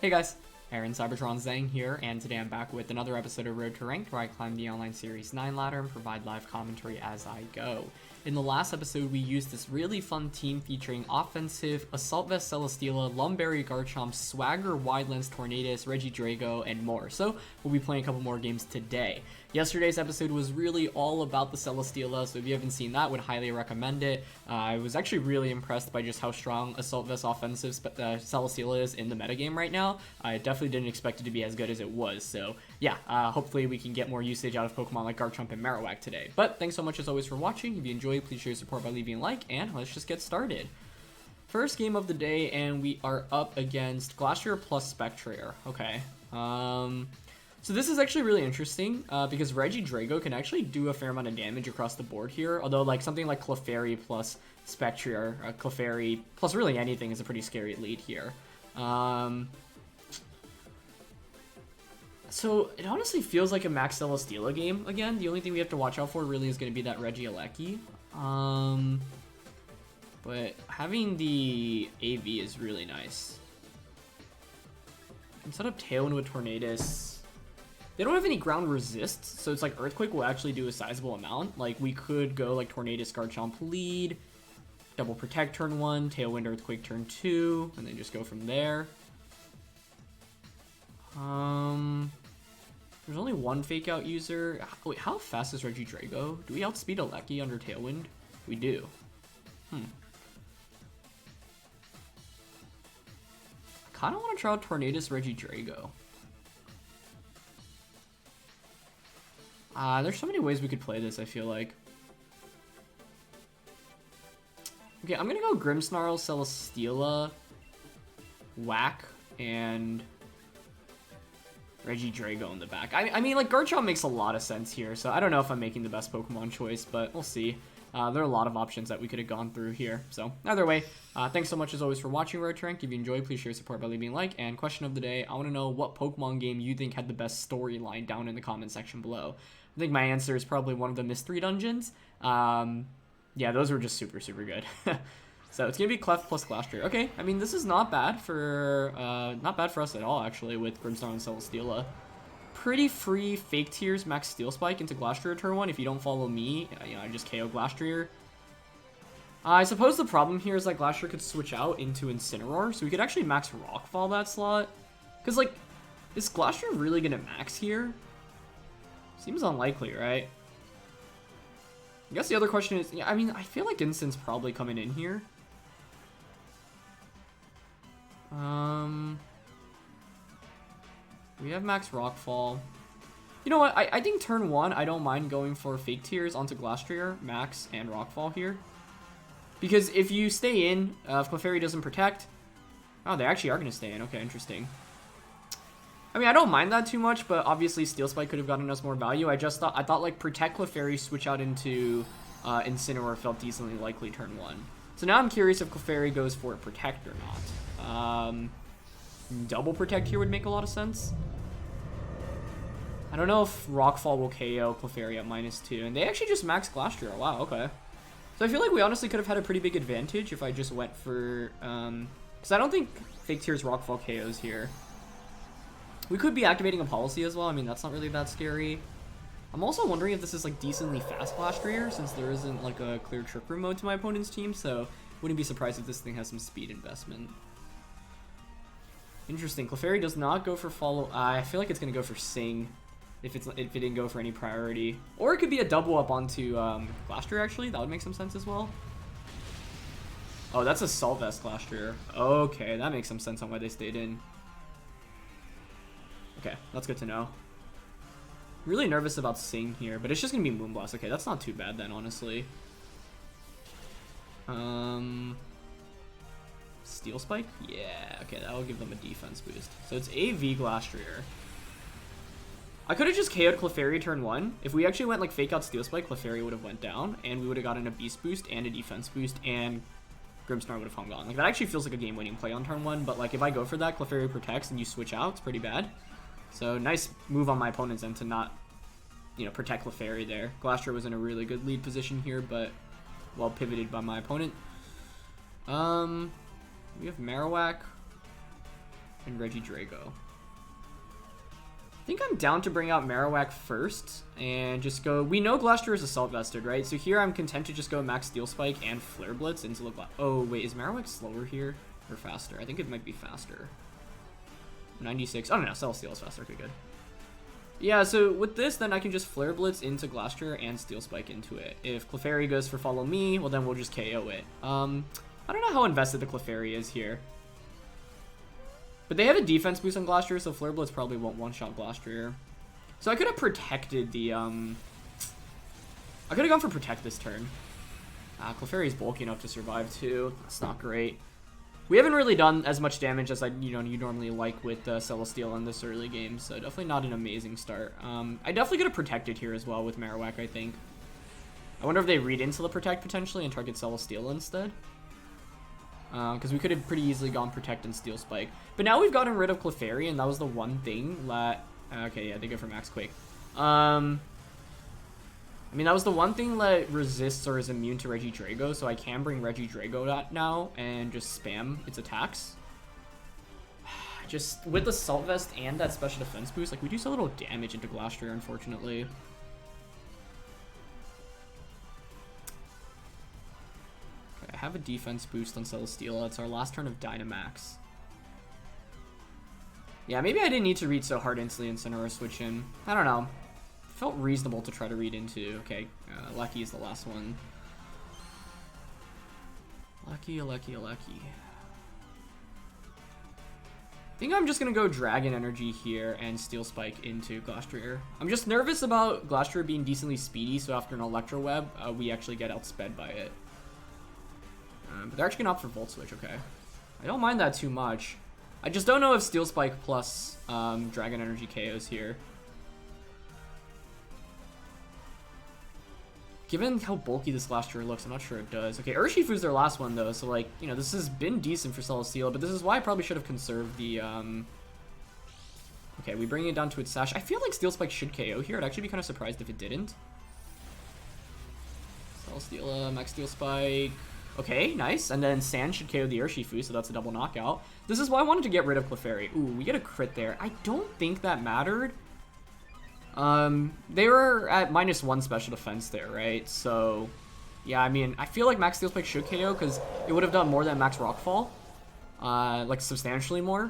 Hey guys, Aaron Cybertron Zhang here, and today I'm back with another episode of Road to Ranked, where I climb the online series 9 ladder and provide live commentary as I go. In the last episode, we used this really fun team featuring offensive Assault Vest Celesteela, Lumberry Garchomp, Swagger Wildlands Tornadus, Regidrago, and more. So we'll be playing a couple more games today. Yesterday's episode was really all about the Celesteela, so if you haven't seen that, would highly recommend it. I was actually really impressed by just how strong Assault Vest offensive Celesteela is in the metagame right now. I definitely didn't expect it to be as good as it was, so yeah, hopefully we can get more usage out of Pokemon like Garchomp and Marowak today. But thanks so much as always for watching. If you enjoyed, please show your support by leaving a like, and let's just get started. First game of the day, and we are up against Glastrier plus Spectrier. Okay. So this is actually really interesting because Regidrago can actually do a fair amount of damage across the board here. Although like something like Clefairy plus Spectrier, Clefairy plus really anything is a pretty scary lead here. So it honestly feels like a Max Celesteela game again. The only thing we have to watch out for really is going to be that Regieleki. But having the AV is really nice. I can set up Tailwind with Tornadus. They don't have any ground resist, so it's like Earthquake will actually do a sizable amount. Like we could go like Tornadus, Garchomp lead, double Protect turn 1, Tailwind, Earthquake turn 2, and then just go from there. There's only one Fake Out user. Wait, how fast is Regidrago? Do we outspeed Aleki under Tailwind? We do. I kind of want to try out Tornadus Regidrago. There's so many ways we could play this, I feel like. Okay, I'm gonna go Grimmsnarl, Celesteela, Whack, and Regidrago in the back. I mean, like, Garchomp makes a lot of sense here, so I don't know if I'm making the best Pokemon choice, but we'll see. There are a lot of options that we could have gone through here. So, either way, thanks so much as always for watching Road to Ranked. If you enjoyed, please share your support by leaving a like. And question of the day, I want to know what Pokemon game you think had the best storyline down in the comment section below. I think my answer is probably one of the Mystery Dungeons. Yeah, those were just super, super good. So it's gonna be Clef plus Glastrier. Okay, I mean this is not bad for us at all actually with Grimmsnarl and Celesteela. Pretty free fake tiers max Steel Spike into Glastrier turn 1. If you don't follow me, you know, I just KO Glastrier. I suppose the problem here is that Glastrier could switch out into Incineroar, so we could actually max Rockfall that slot. Cause like, is Glastrier really gonna max here? Seems unlikely, right? I guess the other question is, yeah, I mean, I feel like Instin's probably coming in here. We have max Rockfall. You know what? I think turn 1, I don't mind going for fake tiers onto Glastrier, max, and Rockfall here. Because if you stay in, if Clefairy doesn't protect... Oh, they actually are going to stay in. Okay, interesting. I mean, I don't mind that too much, but obviously Steel Spike could have gotten us more value. I thought like Protect Clefairy, switch out into Incineroar felt decently likely turn 1. So now I'm curious if Clefairy goes for a Protect or not. Double Protect here would make a lot of sense. I don't know if Rockfall will KO Clefairy at -2. And they actually just max Glastrier. Wow, okay. So I feel like we honestly could have had a pretty big advantage if I just went for... Because I don't think Fake Tears Rockfall KOs here. We could be activating a policy as well. I mean, that's not really that scary. I'm also wondering if this is like decently fast Glastrier, since there isn't like a clear Trick Room mode to my opponent's team, so wouldn't be surprised if this thing has some speed investment. Interesting. Clefairy does not go for follow. I feel like it's gonna go for Sing if it didn't go for any priority, or it could be a double up onto Glastrier. Actually, that would make some sense as well. Oh, that's a Assault Vest Glastrier. Okay, that makes some sense on why they stayed in. Okay, that's good to know. I'm really nervous about Sing here, but it's just gonna be Moonblast. Okay, that's not too bad then, honestly. Steel Spike? Yeah, okay, that'll give them a defense boost. So it's AV Glastrier. I could have just KO'd Clefairy turn 1. If we actually went like Fake Out Steel Spike, Clefairy would have went down, and we would have gotten a Beast boost and a defense boost, and Grimmsnarl would have hung on. Like, that actually feels like a game-winning play on turn 1, but like if I go for that, Clefairy protects and you switch out, it's pretty bad. So nice move on my opponent's end to not, you know, protect Clefairy there. Glastrier was in a really good lead position here, but well pivoted by my opponent. We have Marowak. and Regidrago. I think I'm down to bring out Marowak first and just go. We know Glastrier is Assault Vested, right? So here I'm content to just go Max Steel Spike and Flare Blitz into the. Oh wait, is Marowak slower here or faster? I think it might be faster. 96. Oh no, Celesteela is faster. Okay, good. Yeah, so with this, then I can just Flare Blitz into Glastrier and Steel Spike into it. If Clefairy goes for Follow Me, well then we'll just KO it. I don't know how invested the Clefairy is here. But they have a defense boost on Glastrier, so Flare Blitz probably won't one-shot Glastrier. So I could have protected the, I could have gone for Protect this turn. Clefairy is bulky enough to survive too. That's not great. We haven't really done as much damage as you normally like with Celesteela in this early game, so definitely not an amazing start. I definitely could have protected here as well with Marowak, I think. I wonder if they read into the Protect potentially and target Celesteela instead. Because we could have pretty easily gone Protect and Steel Spike. But now we've gotten rid of Clefairy, and that was the one thing that... Okay, yeah, they go for Max Quake. I mean, that was the one thing that resists or is immune to Regidrago, so I can bring Regidrago out now and just spam its attacks. Just with Assault Vest and that special defense boost, like, we do so little damage into Glastrier, unfortunately. Okay, I have a defense boost on Celesteela. It's our last turn of Dynamax. Yeah, maybe I didn't need to read so hard instantly Incineroar switch in. I don't know. Felt reasonable to try to read into. Okay, Lucky is the last one. Lucky. I think I'm just gonna go Dragon Energy here and Steel Spike into Glastrier. I'm just nervous about Glastrier being decently speedy, so after an Electro Web, we actually get outsped by it. But they're actually gonna opt for Volt Switch, okay. I don't mind that too much. I just don't know if Steel Spike plus Dragon Energy KOs here. Given how bulky this Glastrier looks, I'm not sure it does. Okay, Urshifu's their last one, though, so, like, you know, this has been decent for Celesteela, but this is why I probably should have conserved the, Okay, we bring it down to its Sash. I feel like Steel Spike should KO here. I'd actually be kind of surprised if it didn't. Celesteela, Max Steel Spike. Okay, nice. And then Sand should KO the Urshifu, so that's a double knockout. This is why I wanted to get rid of Clefairy. Ooh, we get a crit there. I don't think that mattered. They were at -1 special defense there, right? So, yeah, I mean, I feel like Max Steel Spike should KO because it would have done more than Max Rockfall. Like, substantially more.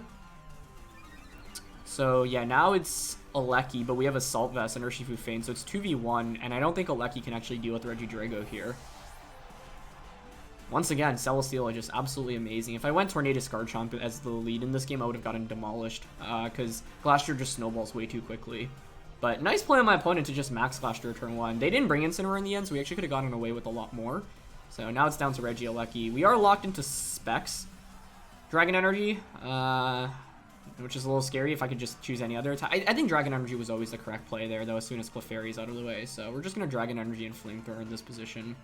So, yeah, now it's Aleki, but we have Assault Vest and Urshifu Feint, so it's 2v1, and I don't think Aleki can actually deal with Regidrago here. Once again, Celesteela just absolutely amazing. If I went Tornadus Garchomp as the lead in this game, I would have gotten demolished, because Glastrier just snowballs way too quickly. But nice play on my opponent to just max Glastrier turn 1. They didn't bring Incineroar in the end, so we actually could have gotten away with a lot more. So now it's down to Regieleki. We are locked into Specs. Dragon Energy, which is a little scary if I could just choose any other attack. I think Dragon Energy was always the correct play there, though, as soon as Clefairy's out of the way. So we're just going to Dragon Energy and Flamethrower in this position.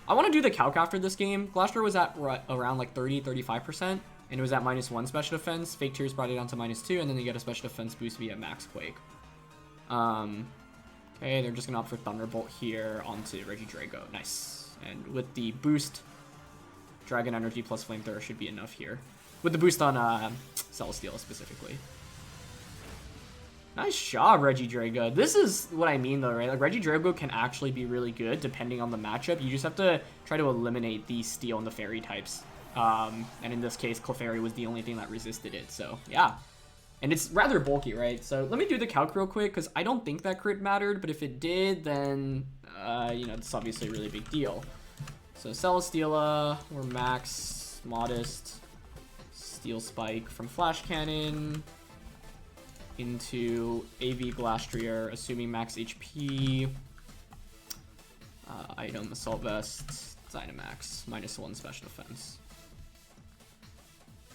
I want to do the calc after this game. Glastrier was at around like 30-35%. And it was at -1 special defense. Fake Tears brought it down to -2, and then they get a special defense boost via Max Quake. Okay, they're just going to opt for Thunderbolt here onto Regidrago. Nice. And with the boost, Dragon Energy plus Flamethrower should be enough here. With the boost on Celesteela specifically. Nice job, Regidrago. This is what I mean, though, right? Like, Regidrago can actually be really good depending on the matchup. You just have to try to eliminate the Steel and the Fairy types. And in this case, Clefairy was the only thing that resisted it, so yeah. And it's rather bulky, right? So let me do the calc real quick, because I don't think that crit mattered, but if it did, then, you know, it's obviously a really big deal. So Celesteela, we're max, modest, Steel Spike from Flash Cannon into AV Glastrier, assuming max HP, item, Assault Vest, Dynamax, -1 special defense.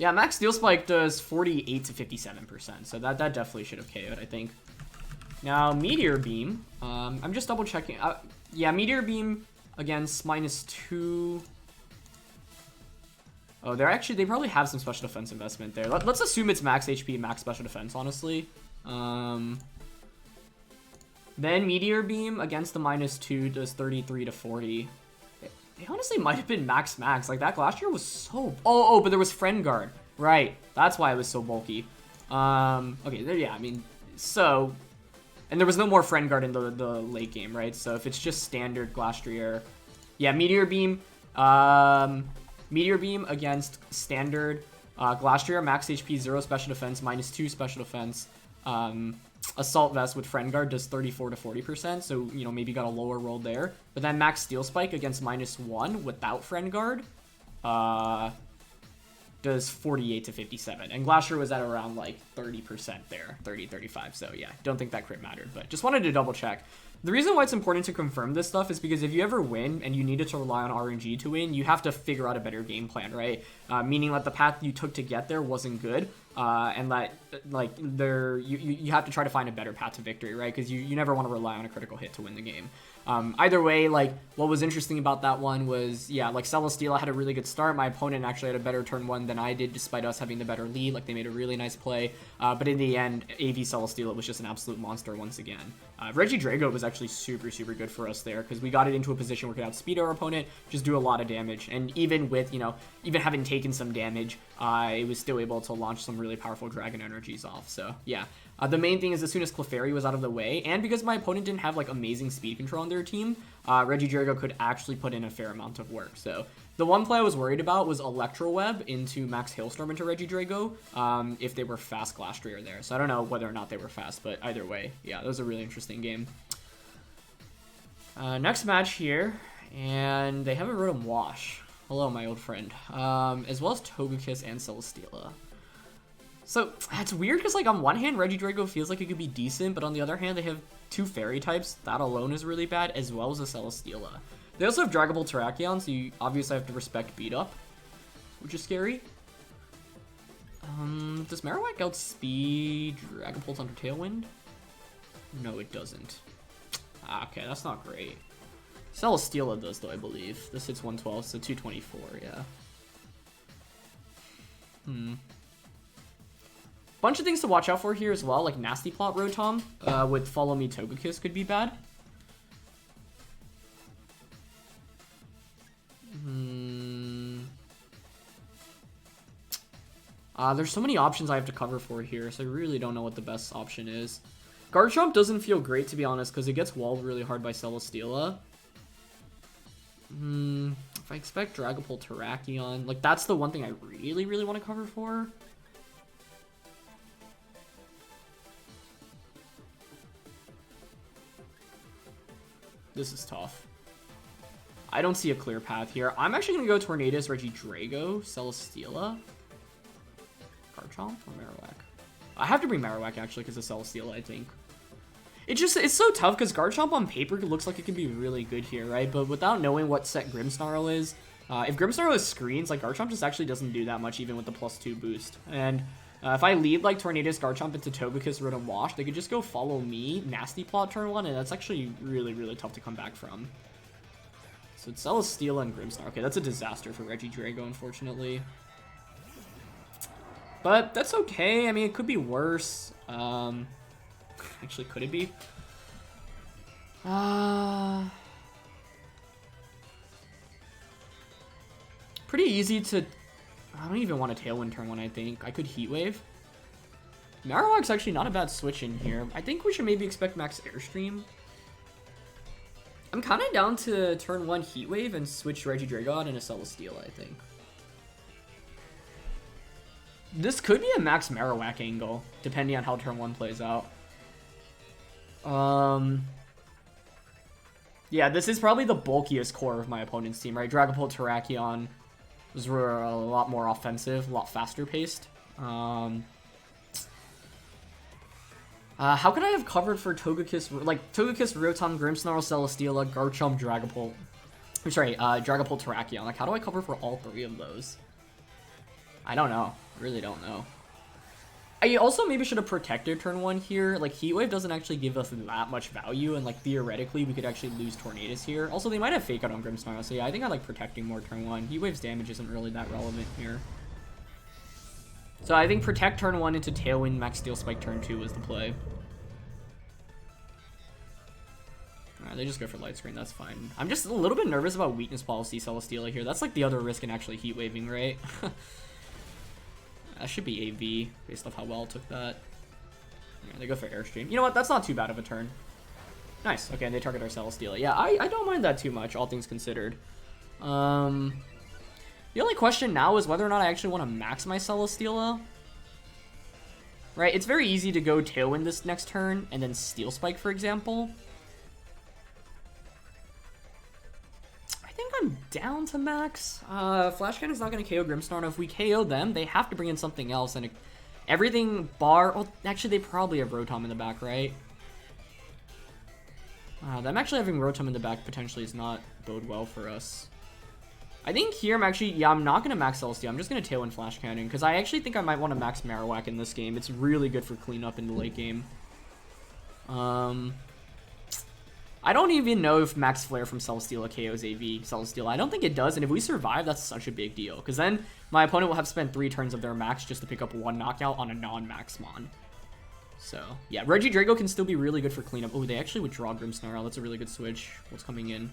Yeah, Max Steel Spike does 48 to 57%, so that definitely should have KO'd, I think. Now, Meteor Beam. I'm just double checking. Yeah, Meteor Beam against -2. Oh, they probably have some special defense investment there. Let's assume it's max HP, max special defense, honestly. Then Meteor Beam against the -2 does 33 to 40. They honestly might have been max. Like, that Glastrier was so... Oh, but there was Friend Guard. Right, that's why it was so bulky. Okay, there, yeah, I mean, so... And there was no more Friend Guard in the late game, right? So if it's just standard Glastrier... Yeah, Meteor Beam. Meteor Beam against standard Glastrier, max HP, 0 special defense, -2 special defense. Assault Vest with Friend Guard does 34 to 40%, so, you know, maybe got a lower roll there. But then max Steel Spike against -1 without Friend Guard does 48 to 57. And Glastrier was at around, like, 30% there, 30, 35. So, yeah, don't think that crit mattered, but just wanted to double check. The reason why it's important to confirm this stuff is because if you ever win and you needed to rely on RNG to win, you have to figure out a better game plan, right? Meaning that the path you took to get there wasn't good, and that like you have to try to find a better path to victory, right? Because you never want to rely on a critical hit to win the game. Either way, like, what was interesting about that one was, yeah, like, Celesteela had a really good start. My opponent actually had a better turn 1 than I did, despite us having the better lead. Like, they made a really nice play. But in the end, AV Celesteela was just an absolute monster once again. Regidrago was actually super, super good for us there, because we got it into a position where we could outspeed our opponent, just do a lot of damage. And even with, you know, even having taken some damage, it was still able to launch some really powerful Dragon Energies off. So, yeah. The main thing is as soon as Clefairy was out of the way, and because my opponent didn't have, like, amazing speed control on their team, Regidrago could actually put in a fair amount of work. So the one play I was worried about was Electro Web into Max Hailstorm into Regidrago, if they were fast Glastrier there. So I don't know whether or not they were fast, but either way, yeah, that was a really interesting game. Next match here, and they have a Rotom-Wash. Hello, my old friend. As well as Togekiss and Celesteela. So, it's weird because, like, on one hand, Regidrago feels like it could be decent, but on the other hand, they have 2 fairy types. That alone is really bad, as well as a Celesteela. They also have Dragapult Terrakion, so you obviously have to respect beat up, which is scary. Does Marowak outspeed Dragapult under Tailwind? No, it doesn't. Okay, that's not great. Celesteela does, though, I believe. This hits 112, so 224, yeah. Bunch of things to watch out for here as well, like Nasty Plot Rotom with Follow Me Togekiss could be bad. There's so many options I have to cover for here, so I really don't know what the best option is. Garchomp doesn't feel great, to be honest, because it gets walled really hard by Celesteela. If I expect Dragapult Terrakion, like, that's the one thing I really, really want to cover for. This is tough. I don't see a clear path here. I'm actually going to go Tornadus, Regidrago, Celesteela. Garchomp or Marowak? I have to bring Marowak, actually, because of Celesteela, I think. It's so tough, because Garchomp on paper looks like it can be really good here, right? But without knowing what set Grimmsnarl is, if Grimmsnarl is screens, like, Garchomp just actually doesn't do that much, even with the +2 boost. And if I lead, like, Tornadus, Garchomp into Togekiss, Rotom-Wash, they could just go Follow Me, Nasty Plot turn 1, and that's actually really, really tough to come back from. So it's Celesteela and Grimmsnarl. Okay, that's a disaster for Regidrago, unfortunately. But that's okay. I mean, it could be worse. Actually, could it be? Pretty easy to... I don't even want a Tailwind turn 1, I think. I could Heat Wave. Marowak's actually not a bad switch in here. I think we should maybe expect Max Airstream. I'm kind of down to turn 1 Heat Wave and switch Regidrago out into Celesteela, I think. This could be a Max Marowak angle, depending on how turn 1 plays out. Yeah, this is probably the bulkiest core of my opponent's team, right? Dragapult Terrakion was a lot more offensive, a lot faster paced. How could I have covered for Togekiss, like Togekiss, Rotom, Grimmsnarl, Celesteela, Garchomp, Dragapult? I'm sorry, Dragapult Terrakion. Like, how do I cover for all 3 of those? I don't know. I really don't know. I also maybe should have protected turn 1 here. Like, Heat Wave doesn't actually give us that much value, and, like, theoretically, we could actually lose Tornadus here. Also, they might have Fake Out on Grimmsnarl, so yeah, I think I like protecting more turn 1. Heat Wave's damage isn't really that relevant here. So I think protect turn 1 into Tailwind, Max Steel Spike turn 2 was the play. Alright, they just go for Light Screen, that's fine. I'm just a little bit nervous about Weakness Policy Celesteela here. That's like the other risk in actually Heat Waving, right? That should be AV, based off how well it took that. Yeah, they go for Airstream. You know what? That's not too bad of a turn. Nice. Okay, and they target our Celesteela. Yeah, I don't mind that too much, all things considered. The only question now is whether or not I actually want to max my Celesteela. Right, it's very easy to go Tailwind this next turn, and then Steel Spike, for example. I think I'm down to max. Flash Cannon's not going to KO Grimmsnarl. If we KO them, they have to bring in something else, and everything bar... Well, actually, they probably have Rotom in the back, right? Them actually having Rotom in the back potentially is not bode well for us. I think here I'm actually... Yeah, I'm not going to max Celesteela. I'm just going to Tailwind Flash Cannon, because I actually think I might want to max Marowak in this game. It's really good for cleanup in the late game. I don't even know if Max Flare from Celesteela KOs AV Celesteela. I don't think it does, and if we survive, that's such a big deal, because then my opponent will have spent 3 turns of their max just to pick up 1 knockout on a non-max mon. So, yeah, Regidrago can still be really good for cleanup. Oh, they actually withdraw Grimmsnarl. That's a really good switch. What's coming in?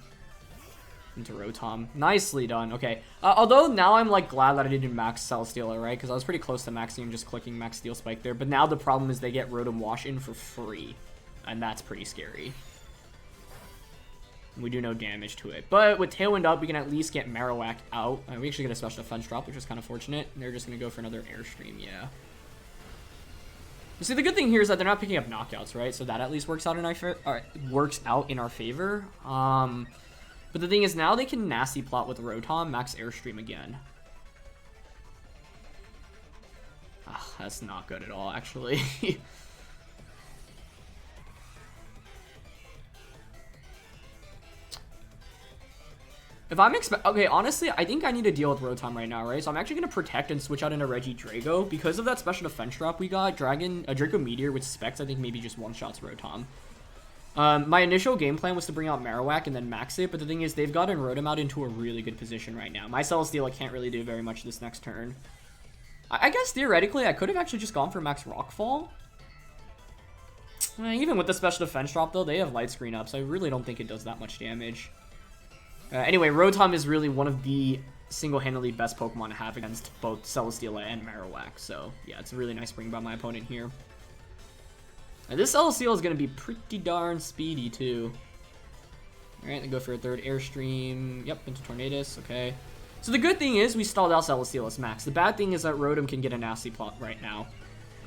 Into Rotom. Nicely done. Okay. Although now I'm like glad that I didn't max Celesteela, right? Because I was pretty close to maxing and just clicking max Steel Spike there. But now the problem is they get Rotom Wash in for free. And that's pretty scary. We do no damage to it. But with Tailwind up, we can at least get Marowak out. We actually get a special defense drop, which is kind of fortunate. And they're just going to go for another Airstream, yeah. You see, the good thing here is that they're not picking up knockouts, right? So that at least works out in our favor. But the thing is, now they can nasty plot with Rotom, max Airstream again. That's not good at all, actually. If I'm okay, honestly, I think I need to deal with Rotom right now, right? So I'm actually going to protect and switch out into Regidrago. Because of that special defense drop we got, Draco Meteor with Specs, I think maybe just one-shots Rotom. My initial game plan was to bring out Marowak and then max it, but the thing is, they've gotten Rotom out into a really good position right now. My Celesteela can't really do very much this next turn. I guess, theoretically, I could have actually just gone for max Rockfall. Even with the special defense drop, though, they have Light Screen up, so I really don't think it does that much damage. Anyway, Rotom is really one of the single-handedly best Pokemon to have against both Celesteela and Marowak, so yeah, it's a really nice bring by my opponent here. And this Celesteela is going to be pretty darn speedy, too. Alright, they go for a third Airstream. Yep, into Tornadus. Okay. So the good thing is we stalled out Celesteela's max. The bad thing is that Rotom can get a nasty plot right now.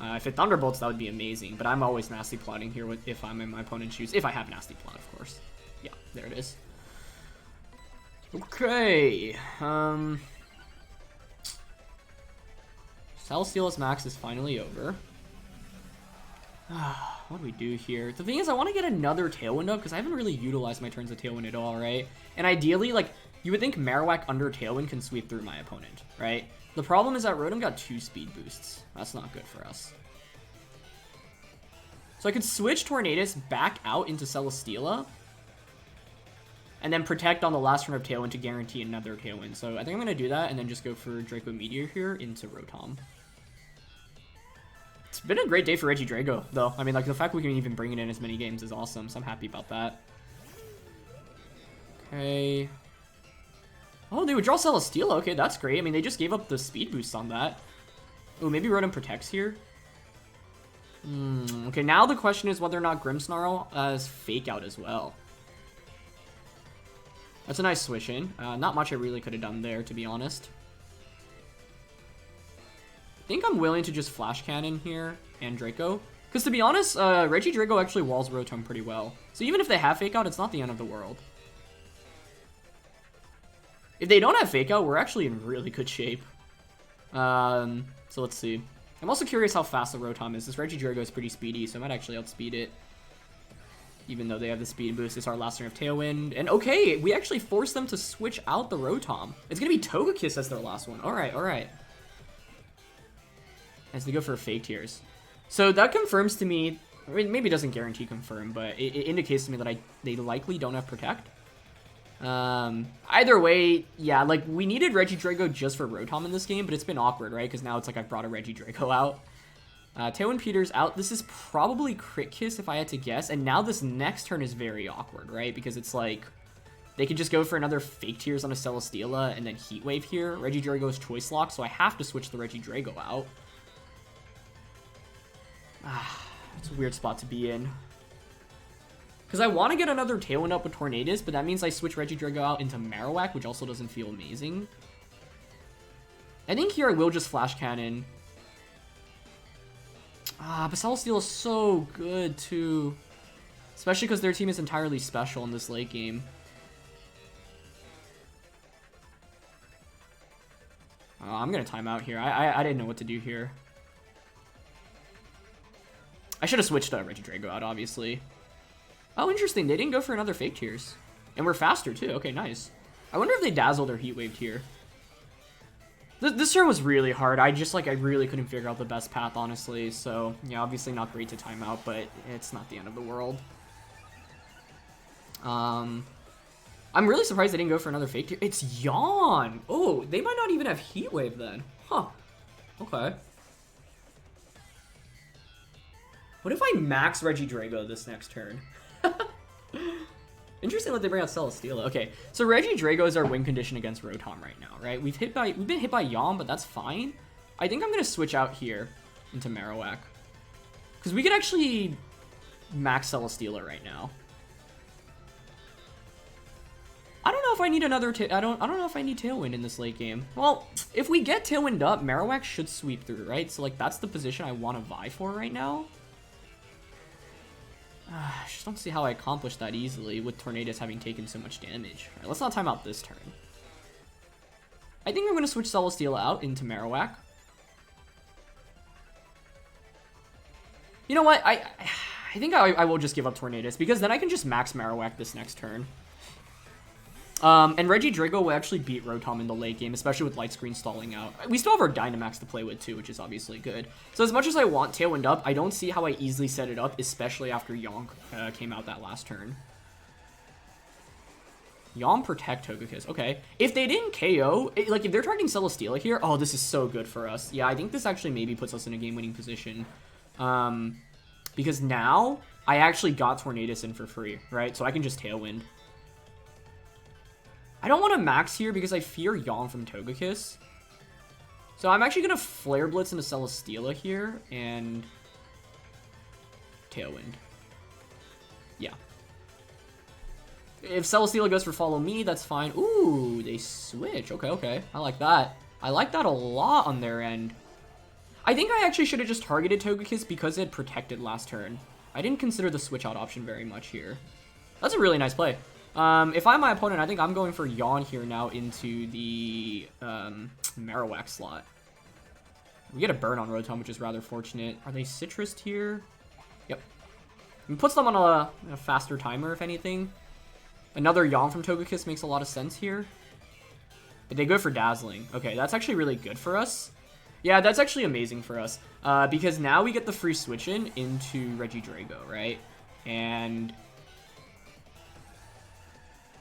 If it Thunderbolts, that would be amazing. But I'm always nasty plotting here if I'm in my opponent's shoes. If I have nasty plot, of course. Yeah, there it is. Okay. Celesteela's max is finally over. What do we do here? The thing is, I want to get another Tailwind up because I haven't really utilized my turns of Tailwind at all, right? And ideally, like, you would think Marowak under Tailwind can sweep through my opponent, right? The problem is that Rotom got 2 speed boosts. That's not good for us. So I could switch Tornadus back out into Celesteela and then protect on the last turn of Tailwind to guarantee another Tailwind. So I think I'm going to do that and then just go for Draco Meteor here into Rotom. It's been a great day for Regidrago, though. I mean, like, the fact we can even bring it in as many games is awesome, so I'm happy about that. Okay. Oh, they would draw Celesteela. Okay, that's great. I mean, they just gave up the speed boost on that. Oh, maybe Rotom protects here. Okay, now the question is whether or not Grimmsnarl has Fake Out as well. That's a nice switch in. Not much I really could have done there, to be honest. I think I'm willing to just Flash Cannon here and Draco. Because to be honest, Regidrago actually walls Rotom pretty well. So even if they have Fake Out, it's not the end of the world. If they don't have Fake Out, we're actually in really good shape. So let's see. I'm also curious how fast the Rotom is. This Regidrago is pretty speedy, so I might actually outspeed it. Even though they have the speed boost, it's our last turn of Tailwind. And okay, we actually forced them to switch out the Rotom. It's going to be Togekiss as their last one. Alright, alright. As they go for Fake Tears. So that confirms to me, I mean, maybe it doesn't guarantee confirm, but it indicates to me that they likely don't have Protect. Either way, yeah, like, we needed Regidrago just for Rotom in this game, but it's been awkward, right? Because now it's like I've brought a Regidrago out. Tailwind Peter's out. This is probably Crit Kiss if I had to guess, and now this next turn is very awkward, right? Because it's like, they could just go for another Fake Tears on a Celesteela and then Heat Wave here. Regidrago's Choice Lock, so I have to switch the Regidrago out. It's a weird spot to be in. Because I want to get another Tailwind up with Tornadus, but that means I switch Regidrago out into Marowak, which also doesn't feel amazing. I think here I will just Flash Cannon. But Celesteela is so good, too. Especially because their team is entirely special in this late game. I'm going to time out here. I didn't know what to do here. I should have switched Regidrago out, obviously. Oh, interesting. They didn't go for another Fake Tears. And we're faster, too. Okay, nice. I wonder if they dazzled or Heat Waved here. This turn was really hard. I really couldn't figure out the best path, honestly. So, yeah, obviously not great to time out, but it's not the end of the world. I'm really surprised they didn't go for another Fake Tear. It's Yawn! Oh, they might not even have Heat Wave then. Huh. Okay. What if I max Regidrago this next turn? Interesting that they bring out Celesteela. Okay, so Regidrago is our win condition against Rotom right now, right? We've been hit by Yawn, but that's fine. I think I'm gonna switch out here into Marowak. Because we could actually max Celesteela right now. I don't know if I need another I don't know if I need Tailwind in this late game. Well, if we get Tailwind up, Marowak should sweep through, right? So like that's the position I want to vie for right now. I just don't see how I accomplish that easily with Tornadus having taken so much damage. Alright, let's not time out this turn. I think I'm going to switch Celesteela out into Marowak. You know what? I think I will just give up Tornadus because then I can just max Marowak this next turn. And Regidrago will actually beat Rotom in the late game, especially with Light Screen stalling out. We still have our Dynamax to play with too, which is obviously good. So as much as I want Tailwind up, I don't see how I easily set it up, especially after Yawn came out that last turn. Yawn Protect Togekiss. Okay. If they didn't KO, like if they're targeting Celesteela here, oh, this is so good for us. Yeah, I think this actually maybe puts us in a game-winning position. Because now I actually got Tornadus in for free, right? So I can just Tailwind. I don't want to max here because I fear Yawn from Togekiss. So I'm actually going to Flare Blitz into Celesteela here and Tailwind. Yeah. If Celesteela goes for Follow Me, that's fine. Ooh, they switch. Okay, okay. I like that. I like that a lot on their end. I think I actually should have just targeted Togekiss because it protected last turn. I didn't consider the switch out option very much here. That's a really nice play. If I'm my opponent, I think I'm going for Yawn here now into the Marowak slot. We get a burn on Rotom, which is rather fortunate. Are they Citrused here? Yep. It puts them on a faster timer, if anything. Another Yawn from Togekiss makes a lot of sense here. But they go for Dazzling. Okay, that's actually really good for us. Yeah, that's actually amazing for us. Because now we get the free switch in into Regidrago, right? And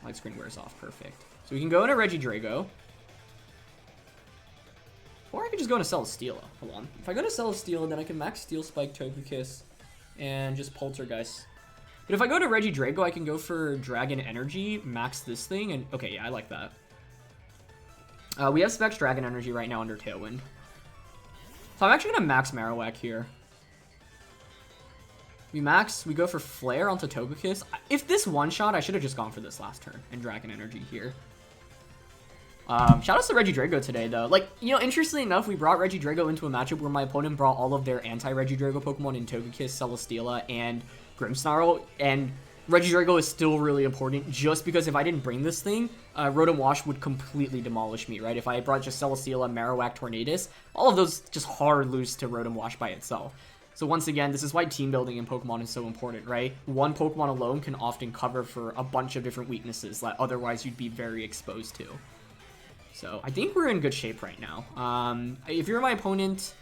Light Screen wears off. Perfect. So we can go into Regidrago. Or I could just go into Celesteela. Hold on. If I go to Celesteela, then I can max Steel Spike Togekiss and just Poltergeist. But if I go to Regidrago, I can go for Dragon Energy, max this thing, and okay, yeah, I like that. We have Specs Dragon Energy right now under Tailwind. So I'm actually going to max Marowak here. We go for Flare onto Togekiss. If this one-shot, I should have just gone for this last turn and Dragon Energy here. Shoutouts to Regidrago today, though. Like, you know, interestingly enough, we brought Regidrago into a matchup where my opponent brought all of their anti-Regidrago Pokemon in Togekiss, Celesteela, and Grimmsnarl, and Regidrago is still really important just because if I didn't bring this thing, Rotom-H would completely demolish me, right? If I brought just Celesteela, Marowak, Tornadus, all of those just hard lose to Rotom-H by itself. So once again, this is why team building in Pokemon is so important, right? One Pokemon alone can often cover for a bunch of different weaknesses that otherwise you'd be very exposed to. So I think we're in good shape right now. If you're my opponent,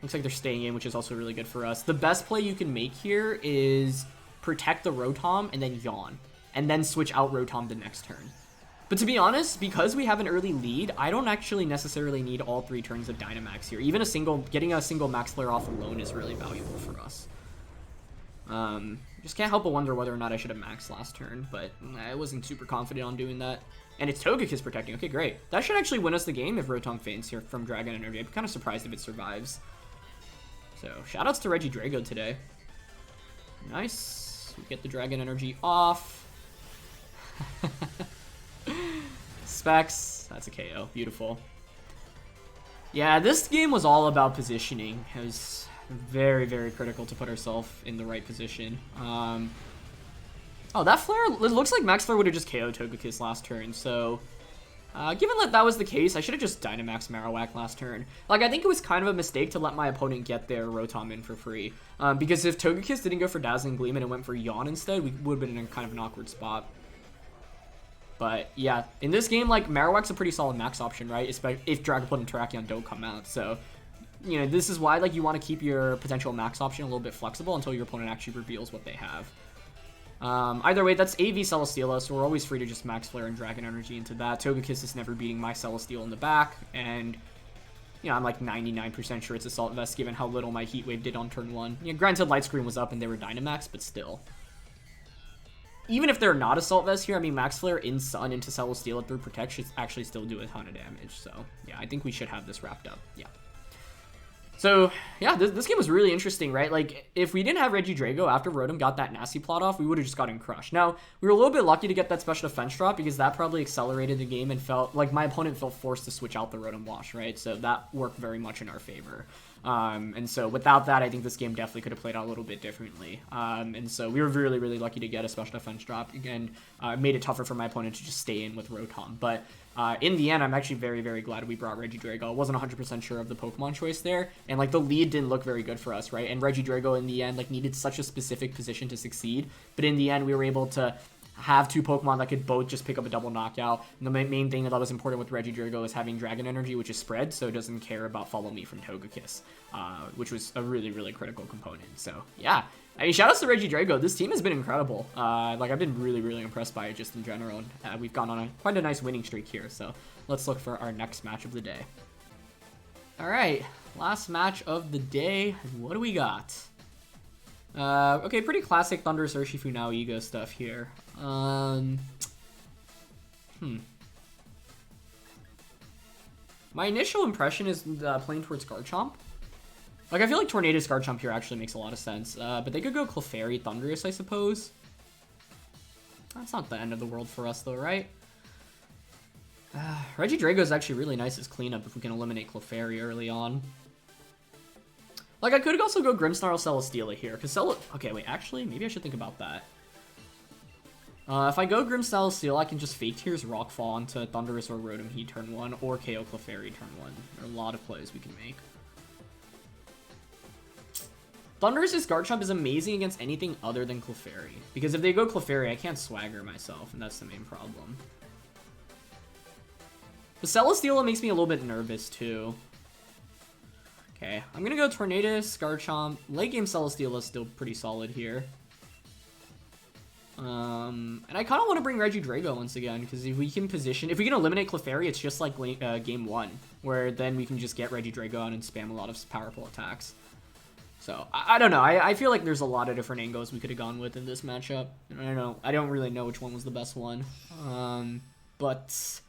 looks like they're staying in, which is also really good for us. The best play you can make here is protect the Rotom and then Yawn, and then switch out Rotom the next turn. But to be honest, because we have an early lead, I don't actually necessarily need all 3 turns of Dynamax here. Even getting a single Max Flare off alone is really valuable for us. Just can't help but wonder whether or not I should have maxed last turn, but I wasn't super confident on doing that. And it's Togekiss protecting. Okay, great. That should actually win us the game if Rotom faints here from Dragon Energy. I'd be kind of surprised if it survives. So, shoutouts to Regidrago today. Nice. We get the Dragon Energy off. Specs. That's a KO. Beautiful. Yeah, this game was all about positioning. It was very, very critical to put ourselves in the right position. Oh, that Flare, it looks like Max Flare would have just KO'd Togekiss last turn, so... given that that was the case, I should have just Dynamax Marowak last turn. Like, I think it was kind of a mistake to let my opponent get their Rotom in for free. Because if Togekiss didn't go for Dazzling Gleam and it went for Yawn instead, we would have been in kind of an awkward spot. But, yeah, in this game, like, Marowak's a pretty solid max option, right? Especially if Dragapult and Terrakion don't come out, so... You know, this is why, like, you want to keep your potential max option a little bit flexible until your opponent actually reveals what they have. Either way, that's AV Celesteela, so we're always free to just Max Flare and Dragon Energy into that. Togekiss is never beating my Celesteela in the back, and, you know, I'm like 99% sure it's Assault Vest given how little my Heat Wave did on turn 1. You know, granted, Light Screen was up and they were Dynamax, but still. Even if they're not Assault Vest here, I mean, Max Flare in Sun into Celesteela through Protect should actually still do a ton of damage, so, yeah, I think we should have this wrapped up, yeah. So, yeah, this game was really interesting, right? Like, if we didn't have Regidrago after Rotom got that nasty plot off, we would have just gotten crushed. Now, we were a little bit lucky to get that special defense drop because that probably accelerated the game and felt like my opponent felt forced to switch out the Rotom Wash, right? So that worked very much in our favor. And so without that, I think this game definitely could have played out a little bit differently. And so we were really, really lucky to get a special defense drop. Again, it made it tougher for my opponent to just stay in with Rotom. But in the end, I'm actually very, very glad we brought Regidrago. I wasn't 100% sure of the Pokemon choice there. And, like, the lead didn't look very good for us, right? And Regidrago, in the end, like, needed such a specific position to succeed. But in the end, we were able to have two Pokemon that could both just pick up a double knockout. And the main thing that was important with Regidrago is having Dragon Energy, which is spread, so it doesn't care about Follow Me from Togekiss, which was a really, really critical component. So, yeah. I mean, shoutouts to Regidrago. This team has been incredible. Like, I've been really, really impressed by it just in general. And we've gone on quite a nice winning streak here, so let's look for our next match of the day. All right, last match of the day. What do we got? Okay, pretty classic Thundurus Urshifu now Ego stuff here. My initial impression is playing towards Garchomp. Like, I feel like Tornadus Garchomp here actually makes a lot of sense. But they could go Clefairy Thundurus, I suppose. That's not the end of the world for us, though, right? Regidrago is actually really nice as cleanup if we can eliminate Clefairy early on. Like, I could also go Grimmsnarl Celesteela here, because okay, wait, actually, maybe I should think about that. If I go Grimmsnarl Celesteela, I can just Fake Tears Rockfall onto Thundurus or Rotom-H turn 1, or KO Clefairy turn 1. There are a lot of plays we can make. Thundurus' Garchomp is amazing against anything other than Clefairy, because if they go Clefairy, I can't Swagger myself, and that's the main problem. The Celesteela makes me a little bit nervous, too. Okay, I'm gonna go Tornadus, Garchomp. Late game Celesteela is still pretty solid here. And I kind of want to bring Regidrago once again, because if we can eliminate Clefairy, it's just like game 1, where then we can just get Regidrago on and spam a lot of powerful attacks. So, I don't know. I feel like there's a lot of different angles we could have gone with in this matchup. I don't know. I don't really know which one was the best one. But...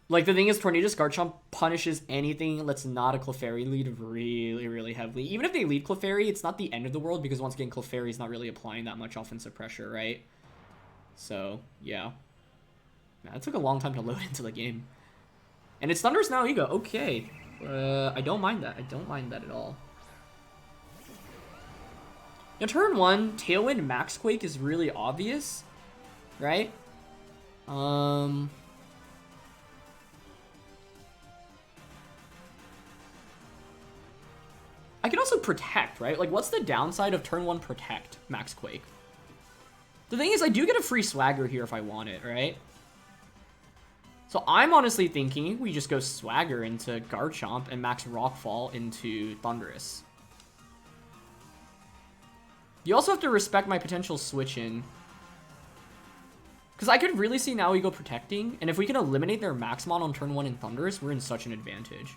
Like, the thing is, Tornadus Garchomp punishes anything that's not a Clefairy lead really, really heavily. Even if they lead Clefairy, it's not the end of the world, because once again, Clefairy is not really applying that much offensive pressure, right? So, yeah. Man, it took a long time to load into the game. And it's Thundurus now Ego. Okay. I don't mind that. I don't mind that at all. Now, turn 1, Tailwind Max Quake is really obvious, right? I can also Protect, right? Like, what's the downside of turn 1 Protect Max Quake? The thing is, I do get a free Swagger here if I want it, right? So I'm honestly thinking we just go Swagger into Garchomp and Max Rockfall into Thundurus. You also have to respect my potential switch in. Because I could really see now we go Protecting, and if we can eliminate their Maxmon on turn 1 in Thundurus, we're in such an advantage.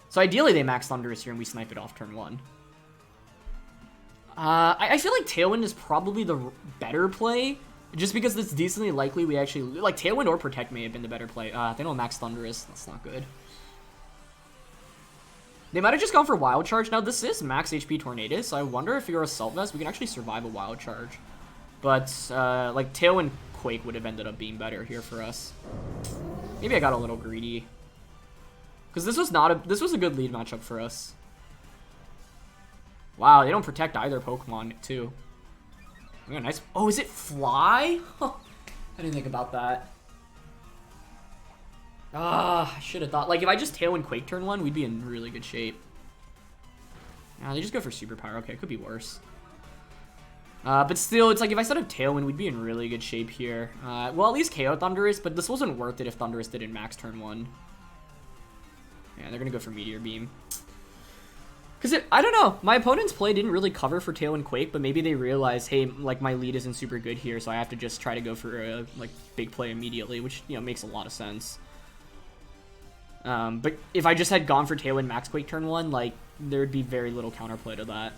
So ideally they max Thundurus here and we snipe it off turn 1. I feel like Tailwind is probably the better play, just because it's decently likely we actually... Like, Tailwind or Protect may have been the better play. They don't max Thundurus. That's not good. They might have just gone for Wild Charge. Now, this is max HP Tornadus, so I wonder if you're Assault Vest, we can actually survive a Wild Charge. But, like, Tailwind Quake would have ended up being better here for us. Maybe I got a little greedy. Because this was a good lead matchup for us. Wow, they don't protect either Pokemon, too. Oh, nice. Oh, is it Fly? I didn't think about that. Ah, I should have thought. Like, if I just Tailwind Quake turn 1, we'd be in really good shape. Nah, they just go for Superpower. Okay, it could be worse. But still, it's like if I set up Tailwind, we'd be in really good shape here. Well, at least KO Thundurus, but this wasn't worth it if Thundurus didn't max turn 1. Yeah, they're gonna go for Meteor Beam. Because I don't know, my opponent's play didn't really cover for Tailwind Quake, but maybe they realized, hey, like, my lead isn't super good here, so I have to just try to go for a, like, big play immediately, which, you know, makes a lot of sense. But if I just had gone for Tailwind Max Quake turn 1, like, there'd be very little counterplay to that.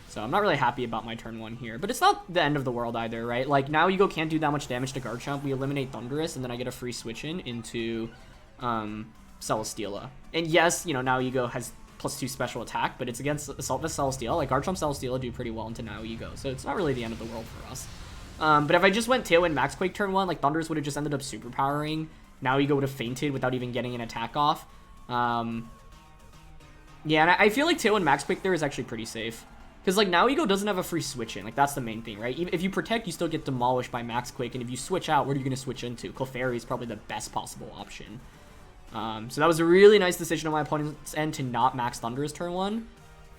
So I'm not really happy about my turn 1 here. But it's not the end of the world either, right? Like, now Ego can't do that much damage to Garchomp. We eliminate Thundurus, and then I get a free switch-in into Celesteela. And yes, you know, now Ego has +2 special attack, but it's against Assault Vest Celesteela. Like, Garchomp Celesteela do pretty well into now Ego, so it's not really the end of the world for us. But if I just went Tailwind Max Quake turn 1, like, Thundurus would have just ended up superpowering. Now Ego would have fainted without even getting an attack off. Yeah, and I feel like Tailwind Max Quake there is actually pretty safe. Because, like, now Ego doesn't have a free switch-in. Like, that's the main thing, right? If you protect, you still get demolished by Max Quake, and if you switch out, what are you going to switch into? Clefairy is probably the best possible option. So that was a really nice decision on my opponent's end to not max Thundurus turn 1.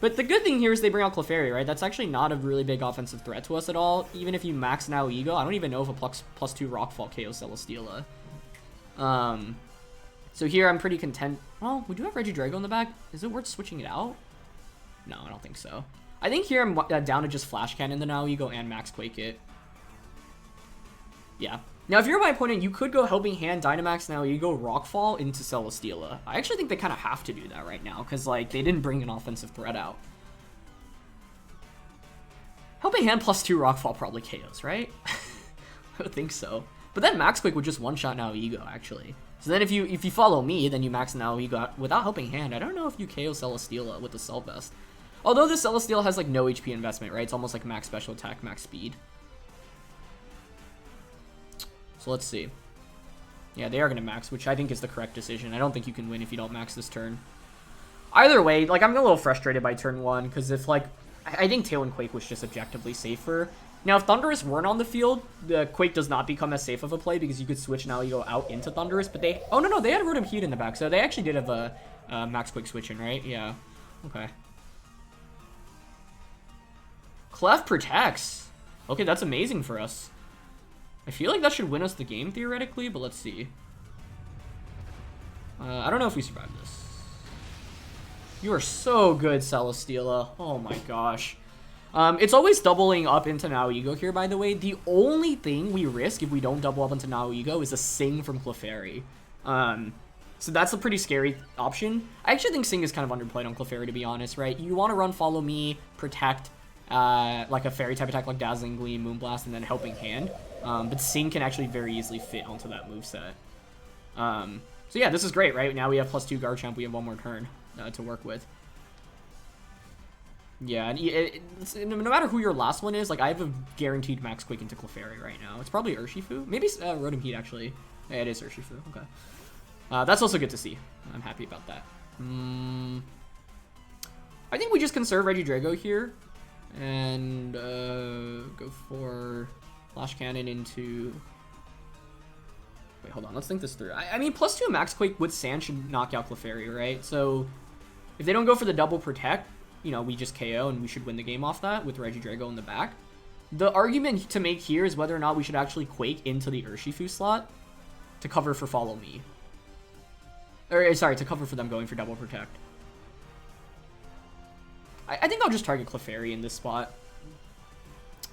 But the good thing here is they bring out Clefairy, right? That's actually not a really big offensive threat to us at all. Even if you max now Ego, I don't even know if a +2 Rockfall KO Celesteela. So here I'm pretty content. Well, we do have Regidrago in the back. Is it worth switching it out? No, I don't think so. I think here I'm down to just Flash Cannon the now Ego and Max Quake it. Yeah. Now, if you're my opponent, you could go Helping Hand, Dynamax, now Ego, Rockfall into Celesteela. I actually think they kind of have to do that right now, because, like, they didn't bring an offensive threat out. Helping Hand +2 Rockfall probably KOs, right? I would think so. But then Max Quake would just one-shot now Ego, actually. So then if you follow me, then you max now Ego without Helping Hand. I don't know if you KO Celesteela with the Cell Vest. Although this Celesteela has, like, no HP investment, right? It's almost like max special attack, max speed. So let's see. Yeah, they are going to max, which I think is the correct decision. I don't think you can win if you don't max this turn. Either way, like, I'm a little frustrated by turn 1, because if, like, I think Tailwind Quake was just objectively safer. Now, if Thundurus weren't on the field, the Quake does not become as safe of a play, because you could switch now, you go out into Thundurus, but they... Oh, no, they had Rotom-H in the back, so they actually did have a Max Quake switch in, right? Yeah. Okay. Clef protects. Okay, that's amazing for us. I feel like that should win us the game, theoretically, but let's see. I don't know if we survive this. You are so good, Celesteela. Oh my gosh. It's always doubling up into now Ego here, by the way. The only thing we risk if we don't double up into now Ego is a Sing from Clefairy. So that's a pretty scary option. I actually think Sing is kind of underplayed on Clefairy, to be honest, right? You want to run Follow Me, Protect, like a Fairy type attack like Dazzling Gleam, Moonblast, and then Helping Hand. But Sing can actually very easily fit onto that moveset. So yeah, this is great, right? Now we have +2 Garchomp, we have one more turn to work with. Yeah, and no matter who your last one is, like, I have a guaranteed Max Quake into Clefairy right now. It's probably Urshifu. Maybe Rotom-H, actually. Yeah, it is Urshifu. Okay. That's also good to see. I'm happy about that. I think we just conserve Regidrago here. And go for Flash Cannon into... Wait, hold on. Let's think this through. I mean, +2 Max Quake with Sand should knock out Clefairy, right? So if they don't go for the double protect, you know, we just KO and we should win the game off that with Regidrago in the back. The argument to make here is whether or not we should actually Quake into the Urshifu slot to cover for Follow Me. Or, sorry, to cover for them going for double protect. I think I'll just target Clefairy in this spot.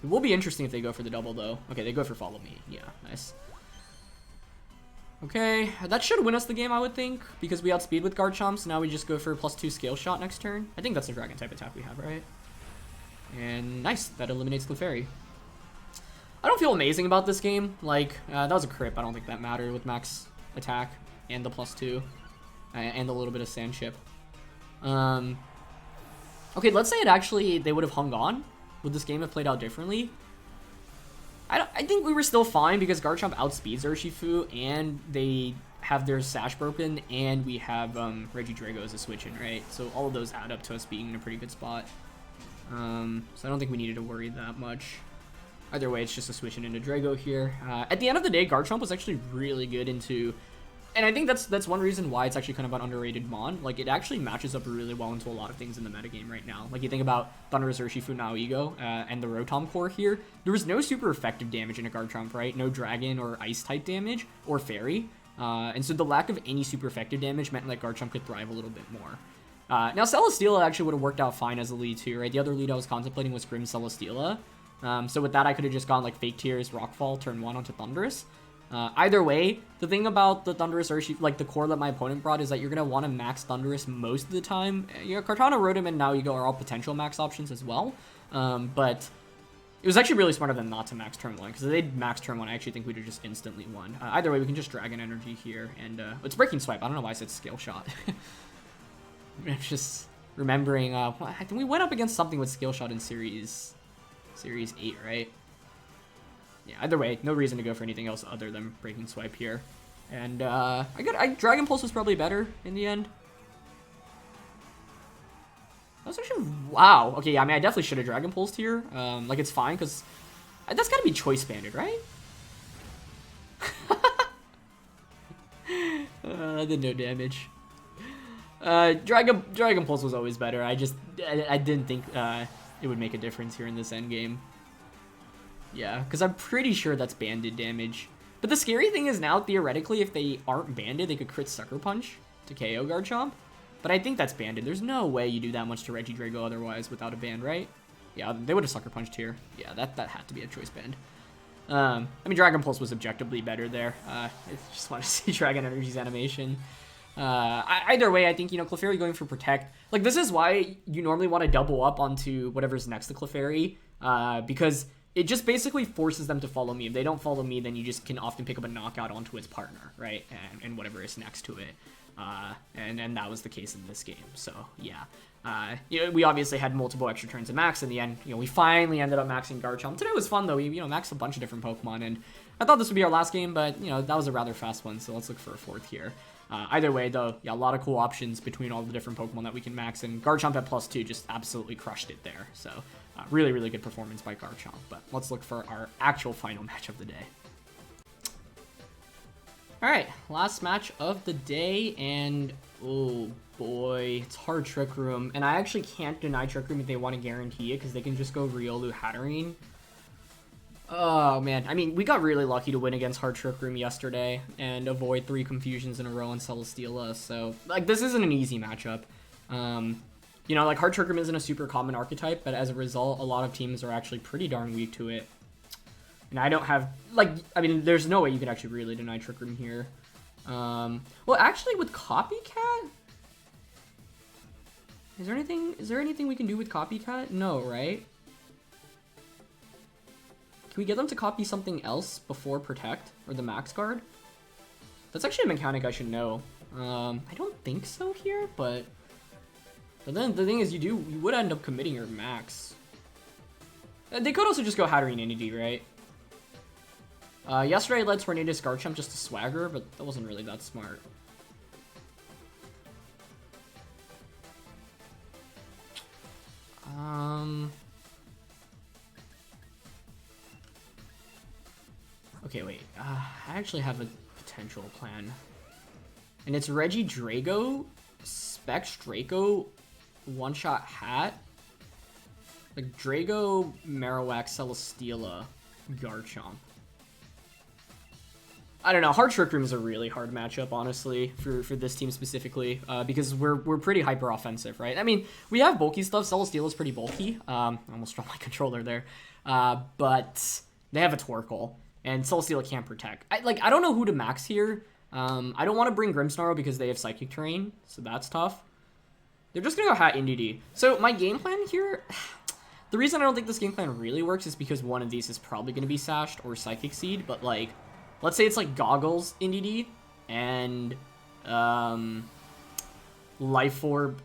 It will be interesting if they go for the double, though. Okay, they go for Follow Me. Yeah, nice. Okay, that should win us the game, I would think, because we outspeed with Garchomp, so now we just go for +2 Scale Shot next turn. I think that's a Dragon-type attack we have, right? And nice, that eliminates Clefairy. I don't feel amazing about this game. Like, that was a crit, I don't think that mattered with max attack and the +2 and a little bit of Sand Chip. Okay, let's say they would have hung on. Would this game have played out differently? I think we were still fine because Garchomp outspeeds Urshifu, and they have their Sash broken, and we have Regidrago as a switch-in, right? So all of those add up to us being in a pretty good spot. So I don't think we needed to worry that much. Either way, it's just a switch-in into Drago here. At the end of the day, Garchomp was actually really good into... And I think that's one reason why it's actually kind of an underrated mon. Like, it actually matches up really well into a lot of things in the metagame right now. Like, you think about Thudnurus, Urshifu, Nihilego, and the Rotom core here. There was no super effective damage in a Garchomp, right? No Dragon or Ice-type damage, or Fairy. And so the lack of any super effective damage meant that Garchomp could thrive a little bit more. Now, Celesteela actually would have worked out fine as a lead too, right? The other lead I was contemplating was Celesteela. So with that, I could have just gone like Fake Tears, Rockfall, turn 1 onto Thundurus. Either way, the thing about the Thundurus Urshifu, like the core that my opponent brought, is that you're going to want to max Thundurus most of the time. You know, Kartana, Rotom, and Nihilego are all potential max options as well. But it was actually really smart of them not to max turn 1, because if they'd max turn 1, I actually think we'd have just instantly won. Either way, we can just Dragon Energy here, and it's Breaking Swipe. I don't know why I said Scale Shot. I'm just remembering, I think we went up against something with Scale Shot in Series 8, right? Yeah, either way, no reason to go for anything else other than Breaking Swipe here. And Dragon Pulse was probably better in the end. That was actually, wow. Okay, yeah, I mean, I definitely should have Dragon Pulsed here. Like, it's fine, because that's got to be Choice Banded, right? That did no damage. Dragon Pulse was always better. I didn't think it would make a difference here in this endgame. Yeah, because I'm pretty sure that's banded damage. But the scary thing is now, theoretically, if they aren't banded, they could crit Sucker Punch to KO Garchomp. But I think that's banded. There's no way you do that much to Regidrago otherwise without a band, right? Yeah, they would have Sucker Punched here. Yeah, that had to be a choice band. I mean, Dragon Pulse was objectively better there. I just want to see Dragon Energy's animation. Either way, I think, you know, Clefairy going for Protect. Like, this is why you normally want to double up onto whatever's next to Clefairy. Because it just basically forces them to follow me. If they don't follow me, then you just can often pick up a knockout onto its partner, right? And whatever is next to it. And that was the case in this game. So, yeah. You know, we obviously had multiple extra turns to max in the end. You know, we finally ended up maxing Garchomp. Today was fun, though. We, you know, maxed a bunch of different Pokemon. And I thought this would be our last game, but, you know, that was a rather fast one. So let's look for a fourth here. Either way, though, yeah, a lot of cool options between all the different Pokemon that we can max. And Garchomp at +2 just absolutely crushed it there. So, really, really good performance by Garchomp. But let's look for our actual final match of the day. Alright, last match of the day, and oh boy, it's hard Trick Room. And I actually can't deny Trick Room if they want to guarantee it, because they can just go Riolu, Hatterene. Oh man, I mean, we got really lucky to win against Hard Trick Room yesterday and avoid 3 confusions in a row on Celesteela, so, like, this isn't an easy matchup. You know, like, Hard Trick Room isn't a super common archetype, but as a result, a lot of teams are actually pretty darn weak to it. And I don't have, like, I mean, there's no way you could actually really deny Trick Room here. Well, actually, with Copycat? Is there anything we can do with Copycat? No, right? Can we get them to copy something else before Protect, or the Max Guard? That's actually a mechanic I should know. I don't think so here, but then the thing is, you would end up committing your Max. They could also just go Hatterene Indeedee, right? Yesterday I led Tornadus Garchomp just to swagger, but that wasn't really that smart. Okay, wait. I actually have a potential plan. And it's Regidrago, Spectrier, one-shot Hat, like Drago, Marowak, Celesteela, Garchomp. I don't know. Hard Trick Room is a really hard matchup, honestly, for this team specifically, because we're pretty hyper offensive, right? I mean, we have bulky stuff. Celesteela is pretty bulky. I almost dropped my controller there, but they have a Torkoal, and Celesteela can't protect. I don't know who to max here. I don't want to bring Grimmsnarl because they have Psychic Terrain, so that's tough. They're just gonna go Hat Indeedee. So my game plan here. The reason I don't think this game plan really works is because one of these is probably gonna be Sashed or Psychic Seed, but like. Let's say it's like Goggles Indeedee and Life Orb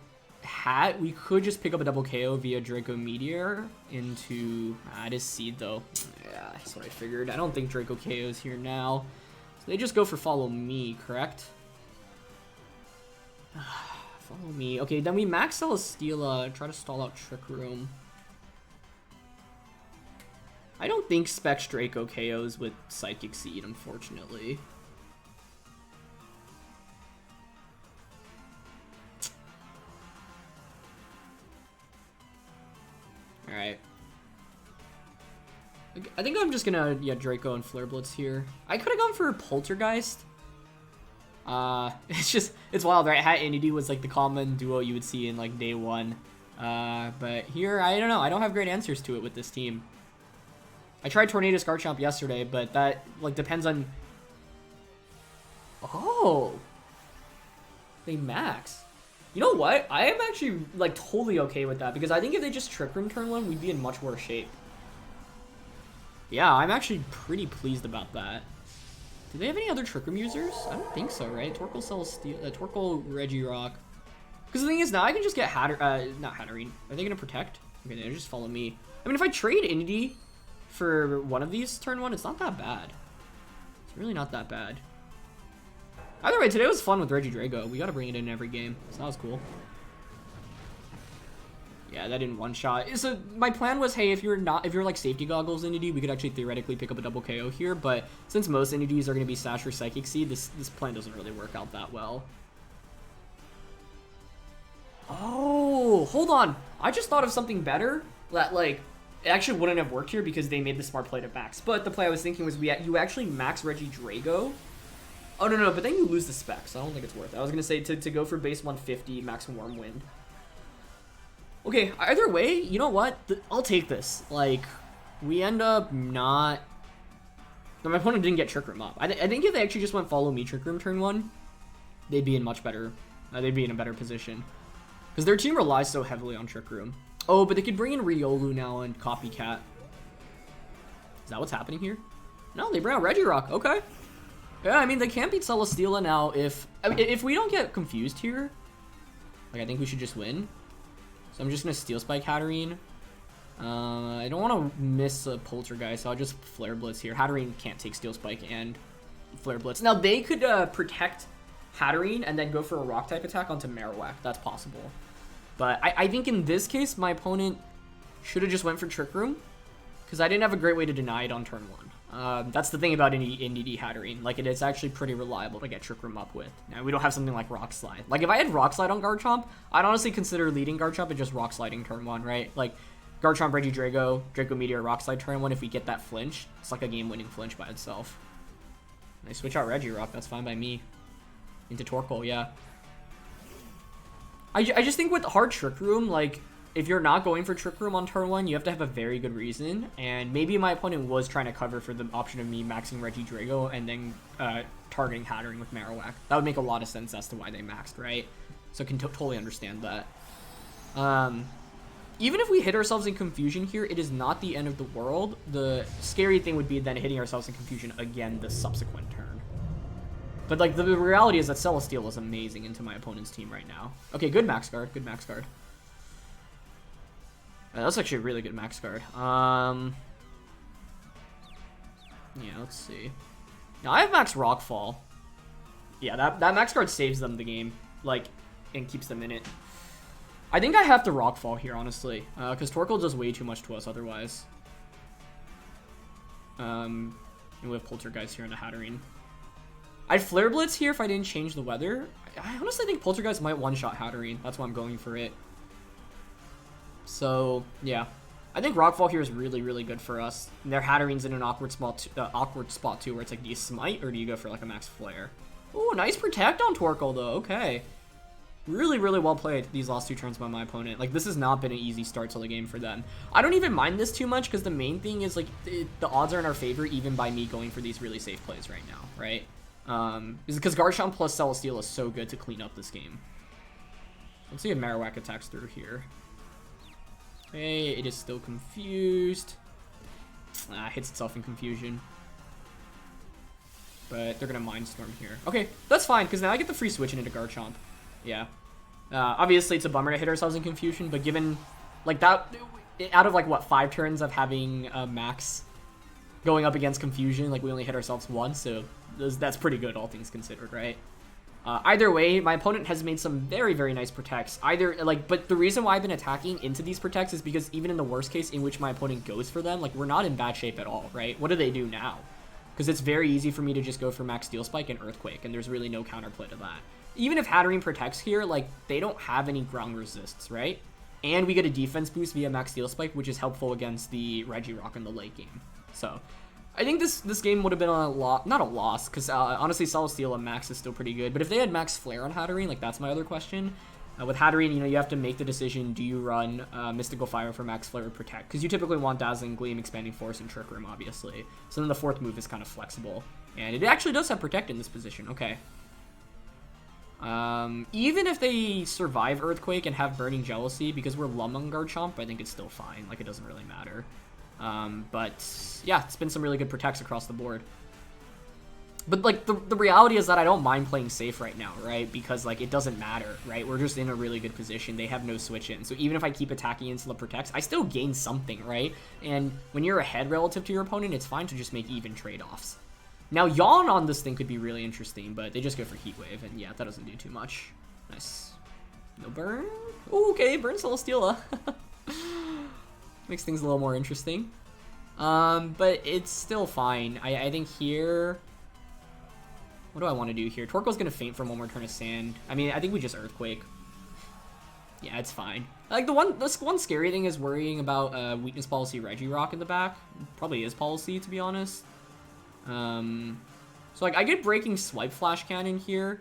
Hat, we could just pick up a double KO via Draco Meteor into... it is Seed, though. Yeah, that's what I figured. I don't think Draco KO's here now. So they just go for Follow Me, correct? Follow Me. Okay, then we max Celesteela, try to stall out Trick Room. I don't think Specs Draco KOs with Psychic Seed, unfortunately. Alright. I think I'm just gonna, Draco and Flare Blitz here. I could've gone for Poltergeist. It's wild, right? Hat Indeedee was like the common duo you would see in like day one. But here, I don't know. I don't have great answers to it with this team. I tried Tornadus Garchomp yesterday, but that like depends on... Oh! They max. You know what? I am actually like totally okay with that because I think if they just Trick Room turn 1, we'd be in much worse shape. Yeah, I'm actually pretty pleased about that. Do they have any other Trick Room users? I don't think so, right? Torkoal Celesteela, Torkoal Regirock. Because the thing is, now I can just get not Hatterene. Are they going to protect? Okay, they just follow me. I mean, if I trade Indeedee for one of these turn 1, it's not that bad. It's really not that bad. Either way, today was fun with Regidrago. We got to bring it in every game, so that was cool. Yeah, that didn't one-shot. So my plan was, hey, if you're like safety goggles Indeedee, we could actually theoretically pick up a double KO here, but since most Indeedees are going to be Sash or Psychic Seed, this plan doesn't really work out that well. Oh, hold on. I just thought of something better that, like, it actually wouldn't have worked here because they made the smart play to max. But the play I was thinking was you actually max Regidrago. Oh, no, but then you lose the specs. I don't think it's worth it. I was going to say to go for base 150, max Warm Wind. Okay, either way, you know what? I'll take this. Like, we end up not... My opponent didn't get Trick Room up. I think if they actually just went Follow Me Trick Room turn 1, they'd be in much better... they'd be in a better position. Because their team relies so heavily on Trick Room. Oh, but they could bring in Riolu now and Copycat. Is that what's happening here? No, they bring out Regirock. Okay. Yeah, I mean, they can't beat Celesteela now if we don't get confused here. Like, I think we should just win. So I'm just going to Steel Spike Hatterene. I don't want to miss a Poltergeist, so I'll just Flare Blitz here. Hatterene can't take Steel Spike and Flare Blitz. Now, they could protect Hatterene and then go for a Rock-type attack onto Marowak. That's possible. But I think in this case, my opponent should have just went for Trick Room, because I didn't have a great way to deny it on turn 1. That's the thing about Indeedee Hatterene. Like, it's actually pretty reliable to get Trick Room up with. Now, we don't have something like Rock Slide. Like, if I had Rock Slide on Garchomp, I'd honestly consider leading Garchomp and just Rock Sliding turn 1, right? Like, Garchomp, Regidrago, Draco Meteor, Rock Slide turn 1, if we get that flinch, it's like a game-winning flinch by itself. And I switch out Regirock, that's fine by me. Into Torkoal, yeah. I just think with hard Trick Room, like, if you're not going for Trick Room on turn 1, you have to have a very good reason. And maybe my opponent was trying to cover for the option of me maxing Regidrago and then targeting Hatterene with Marowak. That would make a lot of sense as to why they maxed, right? So I can totally understand that. Even if we hit ourselves in confusion here, it is not the end of the world. The scary thing would be then hitting ourselves in confusion again the subsequent turn. But, like, the reality is that Celesteela is amazing into my opponent's team right now. Okay, good max guard. Good max guard. That's actually a really good max guard. Yeah, let's see. Now, I have max Rockfall. Yeah, that max guard saves them the game, like, and keeps them in it. I think I have to Rockfall here, honestly, because Torkoal does way too much to us otherwise. And we have Poltergeist here in the Hatterene. I'd Flare Blitz here if I didn't change the weather. I honestly think Poltergeist might one-shot Hatterene. That's why I'm going for it. So, yeah. I think Rockfall here is really, really good for us. And their Hatterene's in an awkward spot too, where it's like, do you Smite or do you go for like a Max Flare? Oh, nice Protect on Torkoal though. Okay. Really, really well played these last 2 turns by my opponent. Like, this has not been an easy start to the game for them. I don't even mind this too much because the main thing is, like, the odds are in our favor even by me going for these really safe plays right now, right? Is because Garchomp plus Celesteela is so good to clean up this game. Let's see if Marowak attacks through here. Okay, it is still confused. Hits itself in confusion. But they're gonna Mindstorm here. Okay, that's fine, because now I get the free switching into Garchomp. Yeah. Obviously, it's a bummer to hit ourselves in Confusion, but given, like, that, out of, like, what, 5 turns of having Max going up against Confusion, like, we only hit ourselves once, so that's pretty good, all things considered, right? Either way, my opponent has made some very, very nice protects. But the reason why I've been attacking into these protects is because even in the worst case in which my opponent goes for them, like, we're not in bad shape at all, right? What do they do now? Because it's very easy for me to just go for Max Steel Spike and Earthquake, and there's really no counterplay to that. Even if Hatterene protects here, like, they don't have any ground resists, right? And we get a defense boost via Max Steel Spike, which is helpful against the Regirock in the late game. So, I think this game would have been not a loss, because honestly, Celesteela Max is still pretty good. But if they had Max Flare on Hatterene, like, that's my other question. With Hatterene, you know, you have to make the decision, do you run Mystical Fire for Max Flare or Protect? Because you typically want Dazzling Gleam, Expanding Force, and Trick Room, obviously. So then the fourth move is kind of flexible. And it actually does have Protect in this position. Okay. Even if they survive Earthquake and have Burning Jealousy, because we're Lum on Garchomp, I think it's still fine. Like, it doesn't really matter. But yeah, it's been some really good protects across the board. But like the reality is that I don't mind playing safe right now, right? Because like it doesn't matter, right? We're just in a really good position. They have no switch in. So even if I keep attacking into the protects, I still gain something, right? And when you're ahead relative to your opponent, it's fine to just make even trade-offs. Now Yawn on this thing could be really interesting, but they just go for Heat Wave, and yeah, that doesn't do too much. Nice. No burn? Ooh, okay, burn Celesteela. Makes things a little more interesting. But it's still fine. I think here... What do I want to do here? Torkoal's going to faint from one more turn of Sand. I mean, I think we just Earthquake. Yeah, it's fine. Like, the one scary thing is worrying about Weakness Policy Regirock in the back. Probably is policy, to be honest. So, like, I get Breaking Swipe Flash Cannon here.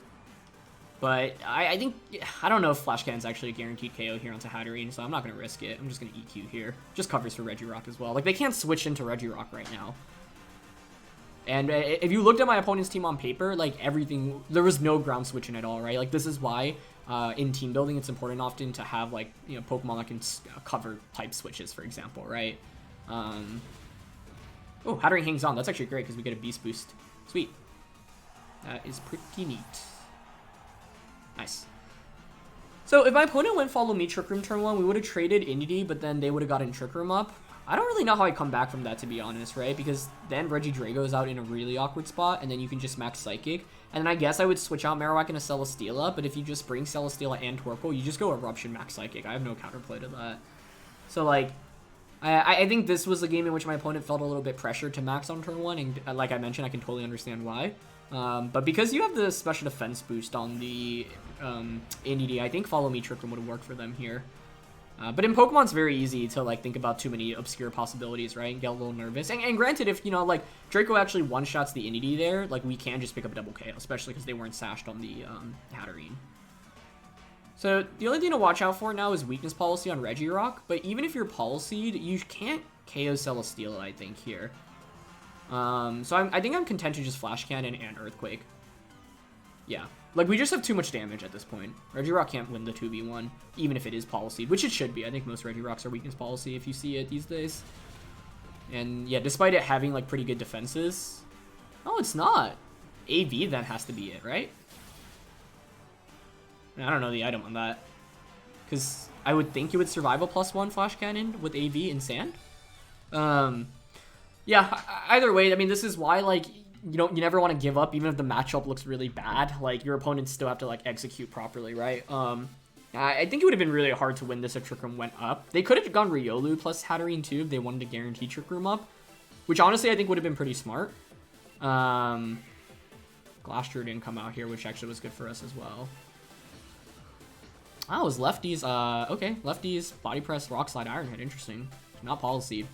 But I think... I don't know if Flash Cannon's actually a guaranteed KO here onto Hatterene, so I'm not going to risk it. I'm just going to EQ here. Just covers for Regirock as well. Like, they can't switch into Regirock right now. And if you looked at my opponent's team on paper, like, everything... There was no ground switching at all, right? Like, this is why in team building it's important often to have, like, you know, Pokemon that can cover type switches, for example, right? Oh, Hatterene hangs on. That's actually great because we get a Beast Boost. Sweet. That is pretty neat. Nice. So if my opponent went Follow Me Trick Room turn 1, we would have traded Indeedee, but then they would have gotten Trick Room up. I don't really know how I come back from that, to be honest, right? Because then Regidrago is out in a really awkward spot, and then you can just max Psychic. And then I guess I would switch out Marowak into Celesteela, but if you just bring Celesteela and Torkoal, you just go Eruption max Psychic. I have no counterplay to that. So, like, I think this was a game in which my opponent felt a little bit pressured to max on turn 1, and like I mentioned, I can totally understand why. But because you have the special defense boost on the Indeedee, I think Follow Me Trick Room would work for them here. But in Pokemon, it's very easy to, like, think about too many obscure possibilities, right? And get a little nervous. And granted, if, you know, like, Draco actually one-shots the Indeedee there, like, we can just pick up a double KO, especially because they weren't sashed on the Hatterene. So, the only thing to watch out for now is Weakness Policy on Regirock, but even if you're Policy'd, you can't KO Celesteela, I think, here. So I think I'm content to just Flash Cannon and Earthquake. Yeah. Like, we just have too much damage at this point. Regirock can't win the 2v1, even if it is Policy, which it should be. I think most Regirocks are Weakness Policy if you see it these days. And yeah, despite it having, like, pretty good defenses... Oh, it's not. AV then has to be it, right? I don't know the item on that. Because I would think you would survive a +1 Flash Cannon with AV in Sand. Yeah, either way, I mean, this is why, like... You never want to give up, even if the matchup looks really bad. Like, your opponents still have to, like, execute properly, right? I think it would have been really hard to win this if Trick Room went up. They could have gone Riolu plus Hatterene, too, if they wanted to guarantee Trick Room up. Which, honestly, I think would have been pretty smart. Glastrier didn't come out here, which actually was good for us as well. Oh, it was lefties. Okay, lefties, Body Press, Rock Slide, Iron Head. Interesting. Not Policy.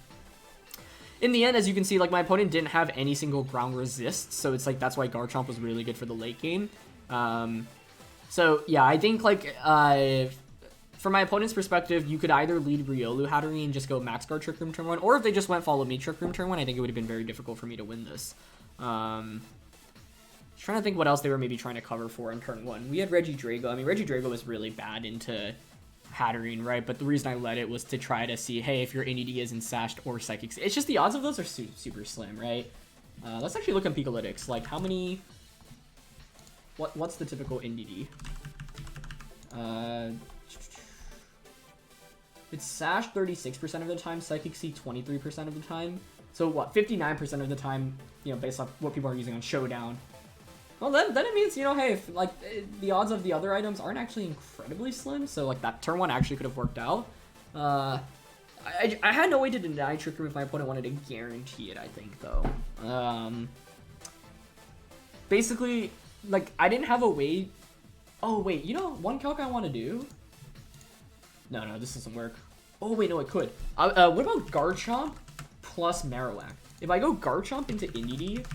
In the end, as you can see, like, my opponent didn't have any single ground resist, so it's like that's why Garchomp was really good for the late game. So yeah, I think, like, from my opponent's perspective, you could either lead Riolu Hatterene and just go Max Guard Trick Room turn 1, or if they just went Follow Me Trick Room turn 1, I think it would have been very difficult for me to win this. Trying to think what else they were maybe trying to cover for on turn 1. We had Regidrago. I mean, Regidrago was really bad into Hatterene, right? But the reason I led it was to try to see, hey, if your Indeedee isn't sashed or Psychic. It's just the odds of those are super slim, right? Let's actually look at Peakalytics. Like, how many... What's the typical Indeedee? It's Sash 36% of the time, Psychic Sea 23% of the time. So what, 59% of the time, you know, based off what people are using on Showdown. Well, then it means, you know, hey, if, like, the odds of the other items aren't actually incredibly slim, so, like, that turn 1 actually could have worked out. I had no way to deny Trick Room if my opponent wanted to guarantee it, I think, though. Basically, like, I didn't have a way... Oh, wait, you know, one calc I want to do? No, this doesn't work. Oh, wait, no, it could. What about Garchomp plus Marowak? If I go Garchomp into Indeedee...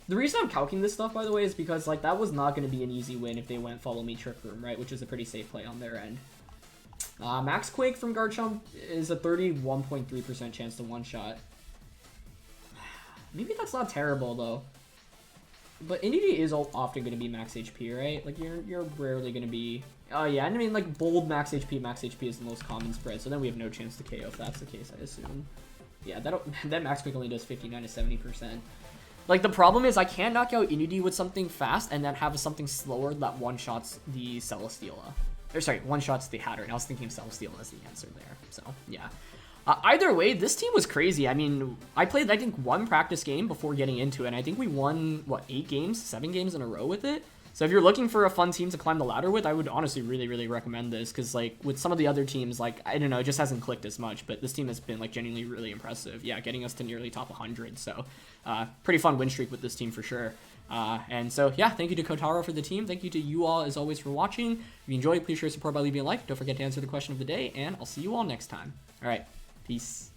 The reason I'm calculating this stuff, by the way, is because, like, that was not going to be an easy win if they went Follow Me Trick Room, right? Which is a pretty safe play on their end. Max Quake from Garchomp is a 31.3% chance to one-shot. Maybe that's not terrible, though. But Indeedee is often going to be max HP, right? Like, you're rarely going to be... Oh, yeah, and I mean, like, bold max HP is the most common spread, so then we have no chance to KO if that's the case, I assume. Yeah, that max Quake only does 59 to 70%. Like, the problem is I can't knock out Indeedee with something fast and then have something slower that one-shots the Celesteela. Or, sorry, one-shots the Hatterene. I was thinking Celesteela as the answer there. So, yeah. Either way, this team was crazy. I mean, I played, I think, one practice game before getting into it, and I think we won, what, 7 games in a row with it? So if you're looking for a fun team to climb the ladder with, I would honestly really, really recommend this, because, like, with some of the other teams, like, I don't know, it just hasn't clicked as much, but this team has been, like, genuinely really impressive. Yeah, getting us to nearly top 100, so pretty fun win streak with this team for sure. And so, yeah, thank you to Kotaro for the team. Thank you to you all, as always, for watching. If you enjoyed, please share your support by leaving a like. Don't forget to answer the question of the day, and I'll see you all next time. All right, peace.